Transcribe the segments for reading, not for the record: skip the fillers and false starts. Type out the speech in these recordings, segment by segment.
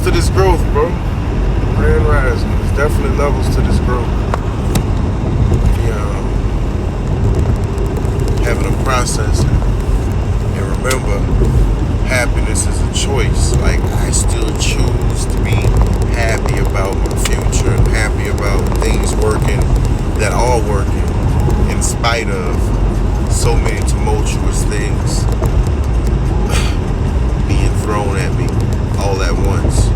to this growth, bro. Grand Rising. There's definitely levels to this growth. Yeah. Having a process. And remember, happiness is a choice. Like, I still choose to be happy about my future and happy about things working that are working in spite of so many tumultuous things being thrown at me all at once.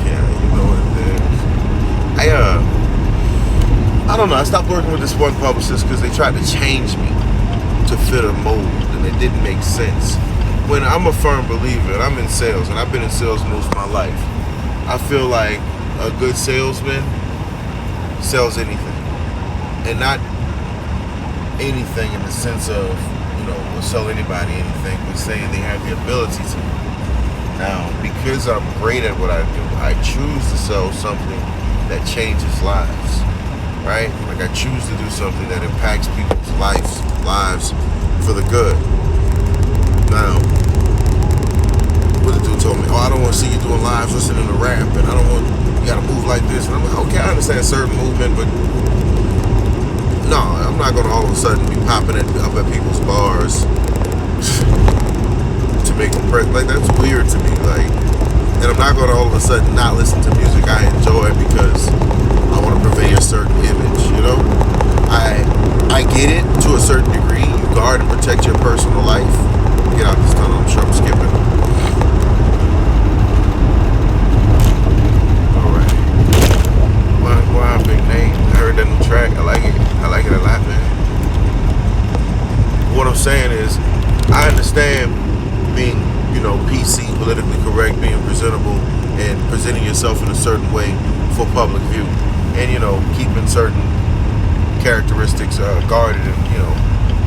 Yeah, you know what it is. I don't know. I stopped working with this one publicist because they tried to change me to fit a mold, and it didn't make sense. When I'm a firm believer, and I'm in sales, and I've been in sales most of my life, I feel like a good salesman sells anything, and not anything in the sense of, will sell anybody anything, but saying they have the ability to. Now, because I'm great at what I do, I choose to sell something that changes lives, right? Like, I choose to do something that impacts people's lives for the good. Now, what the dude told me, I don't want to see you doing lives listening to rap, and I don't want, you gotta move like this. And I'm like, okay, I understand certain movement, but no, I'm not gonna all of a sudden be popping up at people's bars to make them press. Like, that's weird to me. Like, and I'm not gonna all of a sudden not listen to music I enjoy because I want to convey a certain image. I get it to a certain degree. You guard and protect your personal life. Get out this tunnel. I'm sure I'm skipping. All right. Why Big Nate? I heard that new track. I like it. I like it a lot, man. What I'm saying is, I understand being, PC, politically correct, being presentable, and presenting yourself in a certain way for public view, and keeping certain characteristics guarded and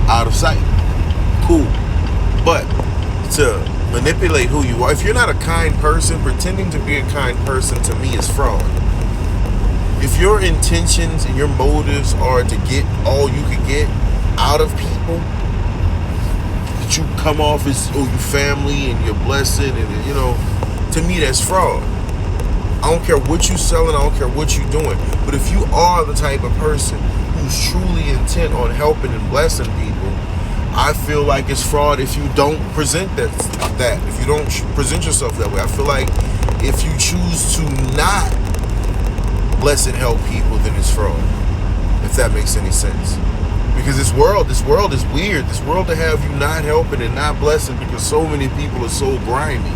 out of sight. Cool, but to manipulate who you are, if you're not a kind person, pretending to be a kind person to me is fraud. If your intentions and your motives are to get all you can get out of people, that you come off as your family and your blessing, and to me that's fraud. I don't care what you selling, I don't care what you doing. But if you are the type of person who's truly intent on helping and blessing people, I feel like it's fraud if you don't present that. If you don't present yourself that way. I feel like if you choose to not bless and help people, then it's fraud. If that makes any sense. Because this world is weird. This world to have you not helping and not blessing, because so many people are so grimy.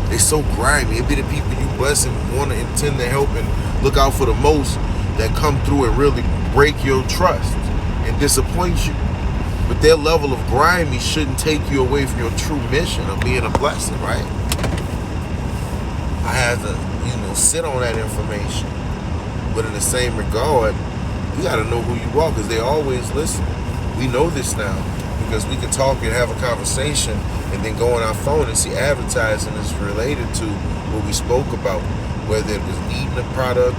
They're so grimy. It be the people you bless and want to intend to help and look out for the most that come through and really break your trust and disappoint you. But their level of grimy shouldn't take you away from your true mission of being a blessing, right? I have to, sit on that information. But in the same regard, you got to know who you are, because they always listen. We know this now because we can talk and have a conversation and then go on our phone and see advertising is related to what we spoke about, whether it was needing a product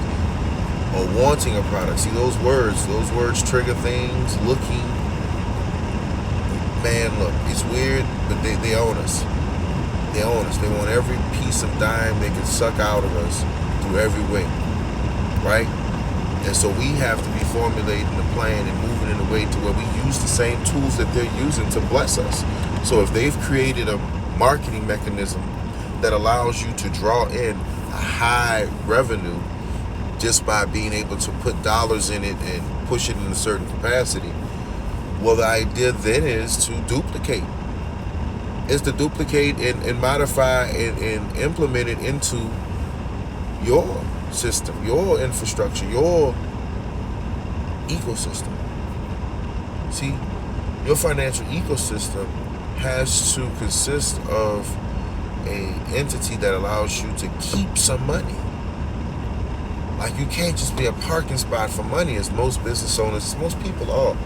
or wanting a product. See, those words trigger things. Looking, man, look, it's weird, but they own us. They own us. They want every piece of dime they can suck out of us through every way, right? And so we have to be formulating a plan and moving in a way to where we use the same tools that they're using to bless us. So if they've created a marketing mechanism that allows you to draw in a high revenue just by being able to put dollars in it and push it in a certain capacity, well, the idea then is to duplicate. Is to duplicate and modify and implement it into your system, your infrastructure, your ecosystem. See, your financial ecosystem has to consist of an entity that allows you to keep some money. Like, you can't just be a parking spot for money, as most business owners, most people are.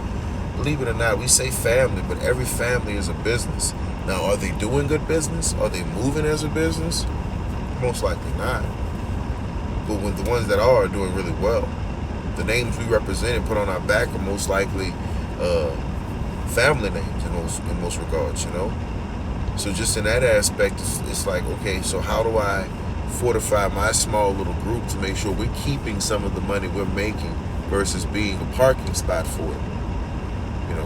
Believe it or not, we say family, but every family is a business. Now, are they doing good business? Are they moving as a business? Most likely not. But when the ones that are doing really well, the names we represent and put on our back are most likely family names in most regards, So just in that aspect, it's like, okay, so how do I fortify my small little group to make sure we're keeping some of the money we're making versus being a parking spot for it?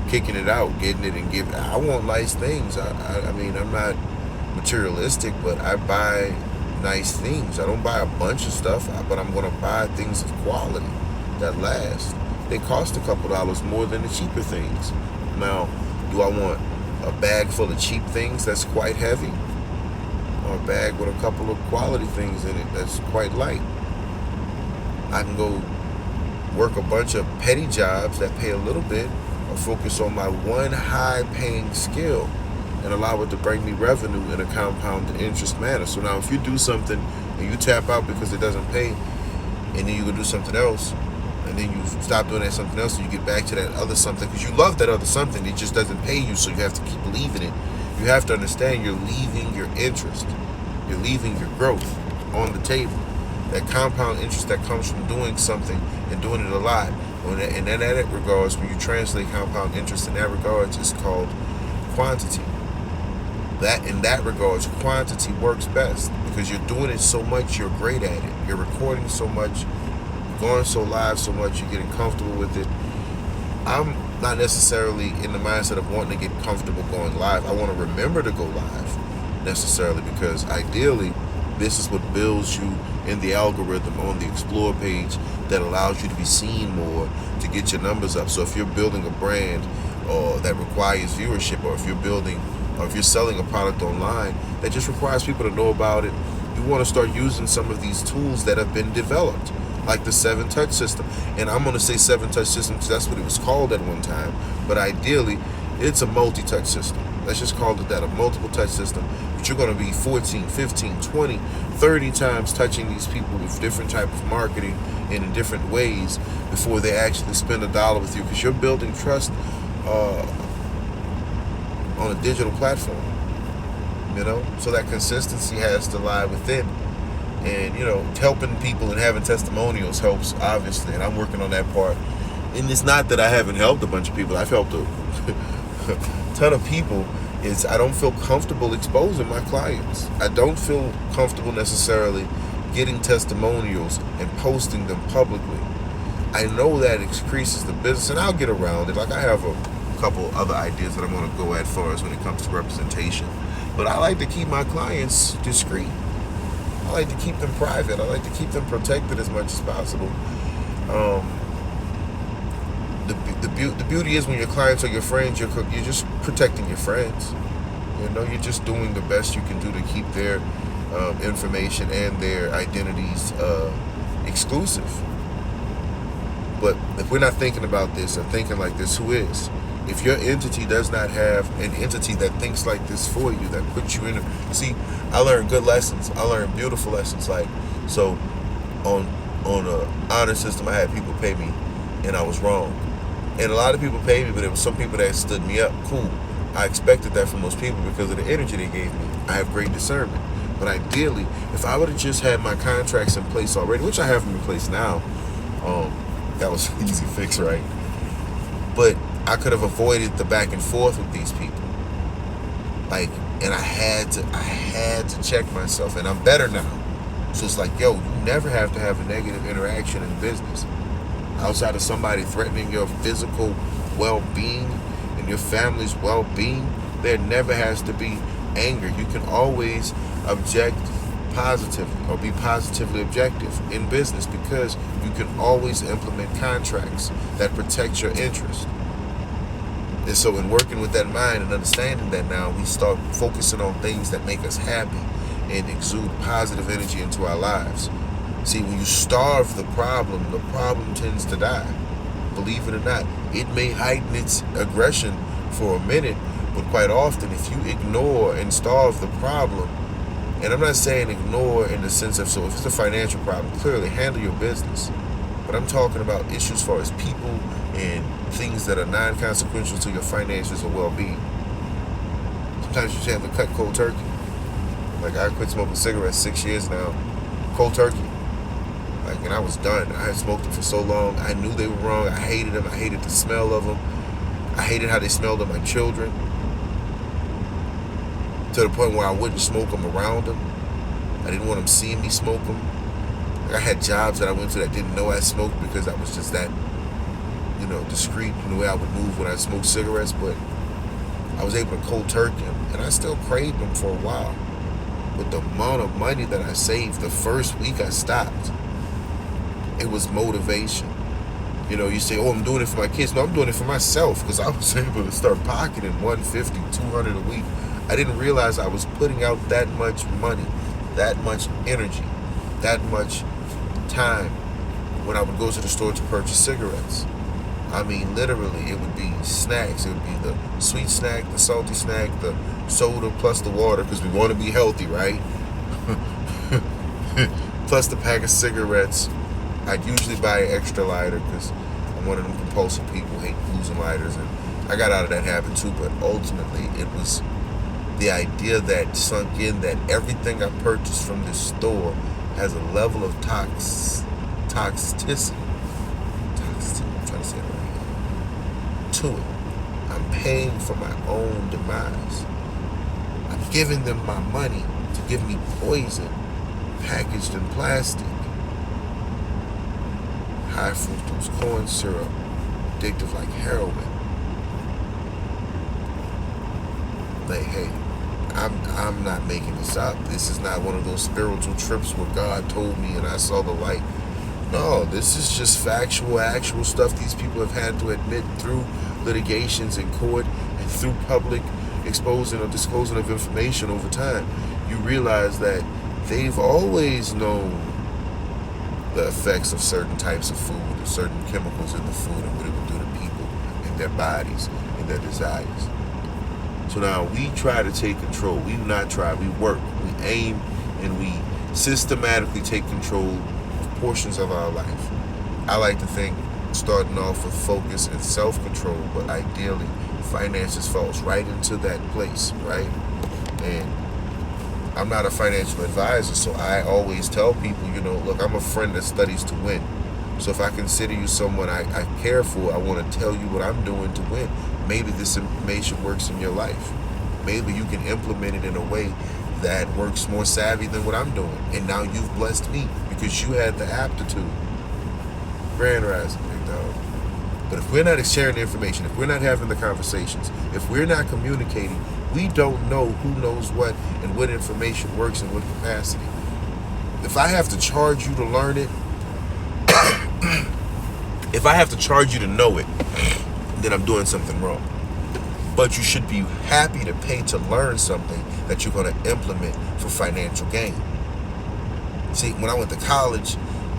Kicking it out, getting it, and giving. I want nice things. I mean, I'm not materialistic, but I buy nice things. I don't buy a bunch of stuff, but I'm going to buy things of quality that last. They cost a couple dollars more than the cheaper things. Now, do I want a bag full of cheap things that's quite heavy, or a bag with a couple of quality things in it that's quite light? I can go work a bunch of petty jobs that pay a little bit, or focus on my one high-paying skill and allow it to bring me revenue in a compounded interest manner. So now if you do something and you tap out because it doesn't pay, and then you go do something else, and then you stop doing that something else, and you get back to that other something because you love that other something, it just doesn't pay you, so you have to keep leaving it. You have to understand you're leaving your interest. You're leaving your growth on the table. That compound interest that comes from doing something and doing it a lot. And in that regards, when you translate compound interest in that regards, it's called quantity. That in that regards, quantity works best because you're doing it so much, you're great at it. You're recording so much, you're going so live so much, you're getting comfortable with it. I'm not necessarily in the mindset of wanting to get comfortable going live. I want to remember to go live necessarily because ideally, this is what builds you in the algorithm on the Explore page that allows you to be seen more, to get your numbers up. So if you're building a brand or that requires viewership, or if you're selling a product online that just requires people to know about it, you want to start using some of these tools that have been developed, like the 7-touch system. And I'm going to say 7-touch system because that's what it was called at one time. But ideally, it's a multi-touch system. Let's just call it that, a multiple touch system. But you're going to be 14, 15, 20, 30 times touching these people with different type of marketing and in different ways before they actually spend $1 with you, because you're building trust on a digital platform. So that consistency has to lie within. And, helping people and having testimonials helps, obviously, and I'm working on that part. And it's not that I haven't helped a bunch of people. I've helped a ton of people. I don't feel comfortable exposing my clients. I don't feel comfortable necessarily getting testimonials and posting them publicly. I know that increases the business, and I'll get around it. Like, I have a couple other ideas that I'm going to go at far as when it comes to representation. But I like to keep my clients discreet. I like to keep them private. I like to keep them protected as much as possible. The beauty is when your clients are your friends, you're just protecting your friends. You're just doing the best you can do to keep their information and their identities exclusive. But if we're not thinking about this and thinking like this, who is? If your entity does not have an entity that thinks like this for you, that puts you in see, I learned good lessons. I learned beautiful lessons. So on a honor system, I had people pay me and I was wrong. And a lot of people paid me, but there was some people that stood me up. Cool. I expected that from those people because of the energy they gave me. I have great discernment. But ideally, if I would have just had my contracts in place already, which I have them in place now, that was an easy fix, right? But I could have avoided the back and forth with these people. And I had to check myself, and I'm better now. So it's like, you never have to have a negative interaction in business. Outside of somebody threatening your physical well-being and your family's well-being, there never has to be anger. You can always object positively or be positively objective in business because you can always implement contracts that protect your interest. And so in working with that mind and understanding that now, we start focusing on things that make us happy and exude positive energy into our lives. See, when you starve the problem tends to die. Believe it or not, it may heighten its aggression for a minute, but quite often if you ignore and starve the problem, and I'm not saying ignore in the sense of, so if it's a financial problem, clearly handle your business. But I'm talking about issues as far as people and things that are non-consequential to your finances or well-being. Sometimes you just have to cut cold turkey. Like, I quit smoking cigarettes 6 years now. Cold turkey. And I was done. I had smoked them for so long. I knew they were wrong. I hated them. I hated the smell of them. I hated how they smelled on my children. to the point where I wouldn't smoke them around them. I didn't want them seeing me smoke them. Like I had jobs that I went to that didn't know I smoked because I was just that, discreet in the way I would move when I smoked cigarettes. But I was able to cold turkey them, and I still craved them for a while. But the amount of money that I saved the first week I stopped, it was motivation. You say, oh, I'm doing it for my kids. No, I'm doing it for myself because I was able to start pocketing $150, $200 a week. I didn't realize I was putting out that much money, that much energy, that much time when I would go to the store to purchase cigarettes. I mean, literally, it would be snacks. It would be the sweet snack, the salty snack, the soda, plus the water, because we want to be healthy, right? Plus the pack of cigarettes. I'd usually buy an extra lighter because I'm one of them compulsive people who hate losing lighters, and I got out of that habit too. But ultimately, it was the idea that sunk in that everything I purchased from this store has a level of toxicity. I'm trying to say it right. To it. I'm paying for my own demise. I'm giving them my money to give me poison packaged in plastic. High fructose corn syrup, addictive like heroin. Like, hey, I'm not making this up. This is not one of those spiritual trips where God told me and I saw the light. No, this is just factual, actual stuff these people have had to admit through litigations in court and through public exposing or disclosing of information over time. You realize that they've always known the effects of certain types of food or certain chemicals in the food and what it would do to people and their bodies and their desires. So now we try to take control. We do not try. We work. We aim and we systematically take control of portions of our life. I like to think starting off with focus and self-control, but ideally finances falls right into that place, right? And I'm not a financial advisor, so I always tell people, look, I'm a friend that studies to win. So if I consider you someone I care for, I want to tell you what I'm doing to win. Maybe this information works in your life. Maybe you can implement it in a way that works more savvy than what I'm doing. And now you've blessed me because you had the aptitude. Grand rising, big dog. But if we're not sharing the information, if we're not having the conversations, if we're not communicating, we don't know who knows what and what information works in what capacity. If I have to charge you to learn it, if I have to charge you to know it, then I'm doing something wrong. But you should be happy to pay to learn something that you're going to implement for financial gain. See, when I went to college,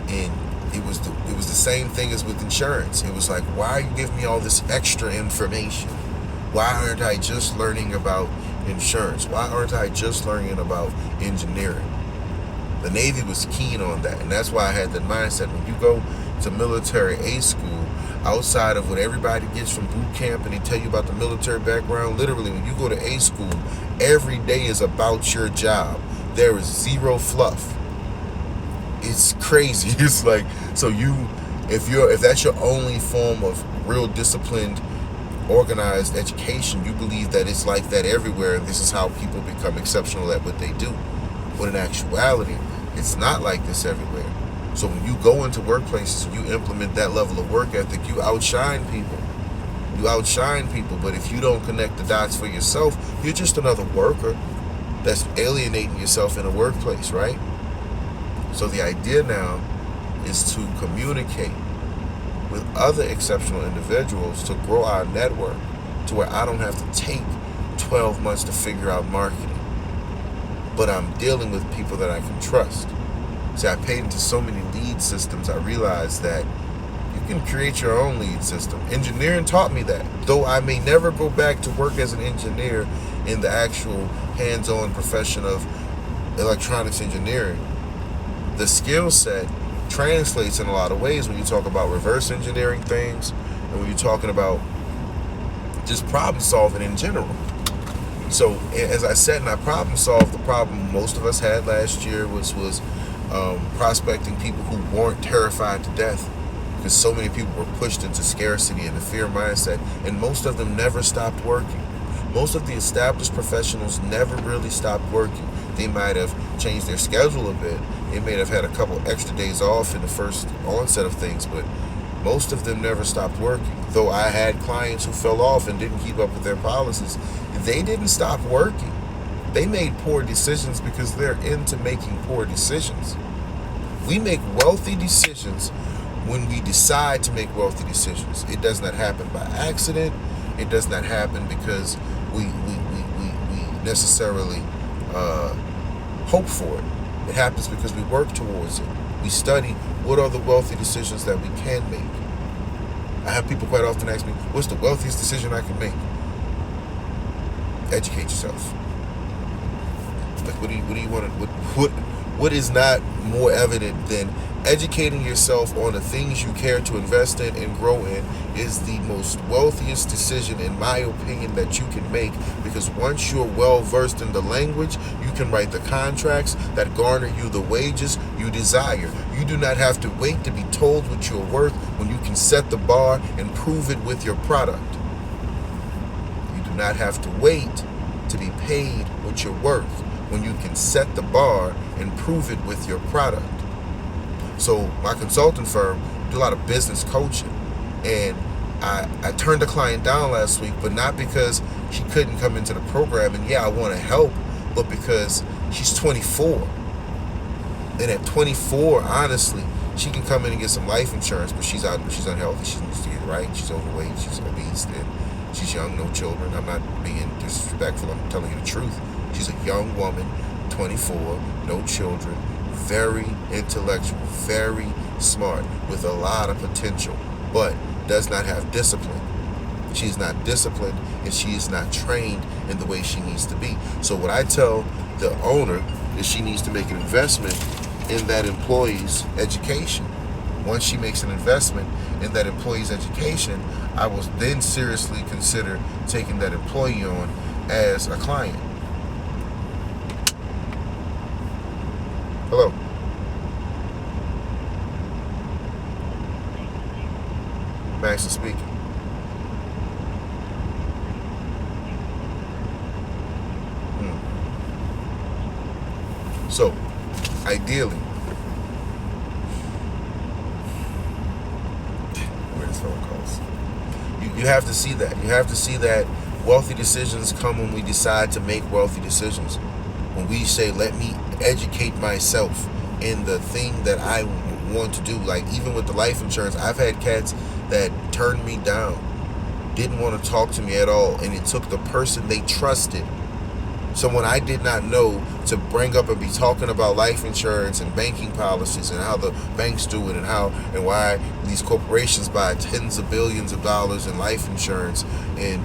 and it was the same thing as with insurance. It was like, why are you giving me all this extra information? Why aren't I just learning about insurance? Why aren't I just learning about engineering? The Navy was keen on that, and that's why I had that mindset. When you go to military A school, outside of what everybody gets from boot camp and they tell you about the military background, literally when you go to A school, every day is about your job. There is zero fluff. It's crazy. It's like, so if that's your only form of real disciplined, organized education, you believe that it's like that everywhere and this is how people become exceptional at what they do. But in actuality, it's not like this everywhere. So when you go into workplaces and you implement that level of work ethic, you outshine people. But if you don't connect the dots for yourself, you're just another worker that's alienating yourself in a workplace, right? So the idea now is to communicate with other exceptional individuals to grow our network to where I don't have to take 12 months to figure out marketing. But I'm dealing with people that I can trust. See, I paid into so many lead systems, I realized that you can create your own lead system. Engineering taught me that. Though I may never go back to work as an engineer in the actual hands-on profession of electronics engineering, the skill set translates in a lot of ways when you talk about reverse engineering things and when you're talking about just problem solving in general. So as I said, and I problem solved the problem most of us had last year, which was prospecting people who weren't terrified to death, because so many people were pushed into scarcity and the fear mindset, and most of them never stopped working. Most of the established professionals never really stopped working. They might have changed their schedule a bit. They may have had a couple extra days off in the first onset of things, but most of them never stopped working. Though I had clients who fell off and didn't keep up with their policies, they didn't stop working. They made poor decisions because they're into making poor decisions. We make wealthy decisions when we decide to make wealthy decisions. It does not happen by accident. It does not happen because we necessarily hope for it. It happens because we work towards it. We study what are the wealthy decisions that we can make. I have people quite often ask me, what's the wealthiest decision I can make? Educate yourself. Like, what do you want to, what is not more evident than educating yourself on the things you care to invest in and grow in is the most wealthiest decision, in my opinion, that you can make, because once you're well versed in the language, you can write the contracts that garner you the wages you desire. You do not have to wait to be told what you're worth when you can set the bar and prove it with your product. You do not have to wait to be paid what you're worth when you can set the bar and prove it with your product. So my consulting firm do a lot of business coaching, and I turned a client down last week, but not because she couldn't come into the program, and yeah, I want to help, but because she's 24. And at 24, honestly, she can come in and get some life insurance, but she's unhealthy. She needs to get right. She's overweight. She's obese. And she's young, no children. I'm not being disrespectful. I'm telling you the truth. She's a young woman, 24, no children, very intellectual, very smart, with a lot of potential, but does not have discipline. She's not disciplined, and she is not trained in the way she needs to be. So what I tell the owner is she needs to make an investment in that employee's education. Once she makes an investment in that employee's education, I will then seriously consider taking that employee on as a client. Hello. Max is speaking. So, ideally, where this phone calls, you have to see that. You have to see that wealthy decisions come when we decide to make wealthy decisions. When we say, let me educate myself in the thing that I want to do. Like, even with the life insurance, I've had cats that turned me down, didn't want to talk to me at all, and it took the person they trusted, someone I did not know, to bring up and be talking about life insurance and banking policies and how the banks do it and why these corporations buy tens of billions of dollars in life insurance. And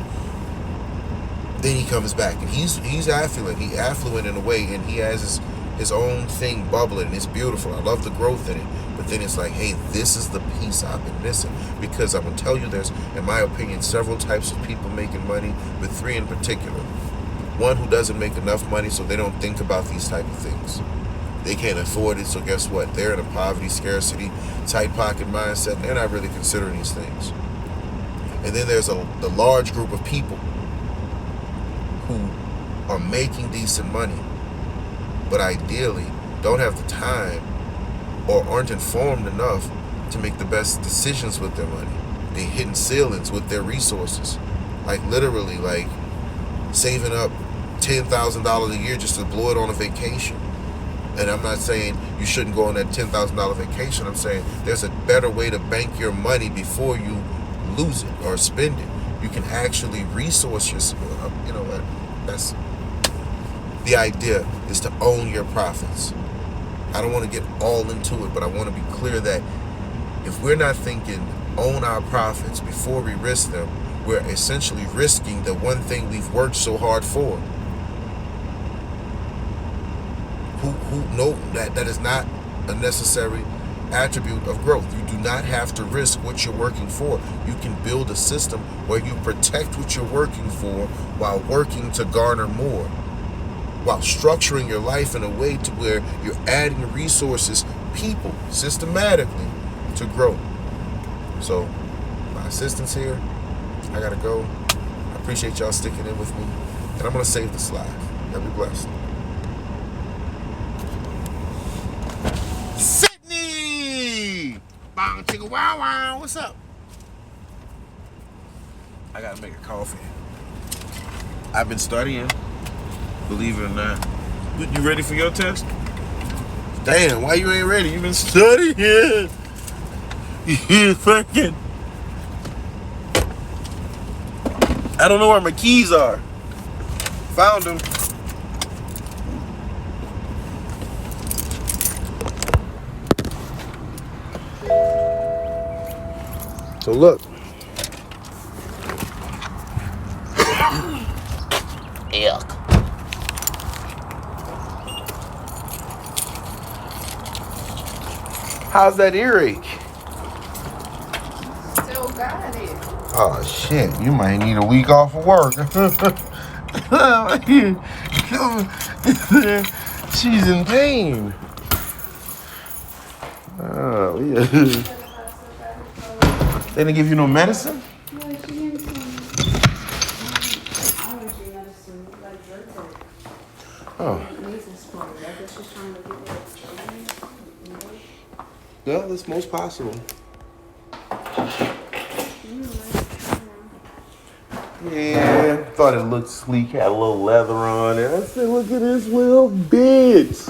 then he comes back and he's affluent. He's affluent in a way, and he has his own thing bubbling, and it's beautiful. I love the growth in it. But then it's like, hey, this is the piece I've been missing. Because I'm going to tell you, there's, in my opinion, several types of people making money, but three in particular. One who doesn't make enough money, so they don't think about these type of things. They can't afford it, so guess what? They're in a poverty, scarcity, tight pocket mindset, and they're not really considering these things. And then there's the large group of people who are making decent money, but ideally don't have the time or aren't informed enough to make the best decisions with their money. They're hitting ceilings with their resources. Like, literally, like saving up $10,000 a year just to blow it on a vacation. And I'm not saying you shouldn't go on that $10,000 vacation. I'm saying there's a better way to bank your money before you lose it or spend it. You can actually resource yourself. You know what? That's the idea, is to own your profits. I don't want to get all into it, but I want to be clear that if we're not thinking own our profits before we risk them, we're essentially risking the one thing we've worked so hard for. Who know that is not a necessary attribute of growth. You do not have to risk what you're working for. You can build a system where you protect what you're working for while working to garner more, while structuring your life in a way to where you're adding resources, people, systematically to grow. So, my assistance here, I gotta go. I Appreciate y'all sticking in with me. And I'm going to save this live. Y'all be blessed. Sydney! Bong, chicka, wow, wow. What's up? I got to make a coffee. I've been studying, believe it or not. You ready for your test? Damn, why you ain't ready? You been studying. You fucking. I don't know where my keys are. Found them. So look. Yuck. How's that earache? Still got it. Oh shit, you might need a week off of work. She's in pain. Oh yeah. They didn't give you no medicine? Yeah, she gave me some allergy medicine, like Zyrtec. Oh. Nasal spray. I guess she's trying to get rid of Yeah, that's most possible. Yeah, thought it looked sleek, had a little leather on it. I said, look at this little bitch.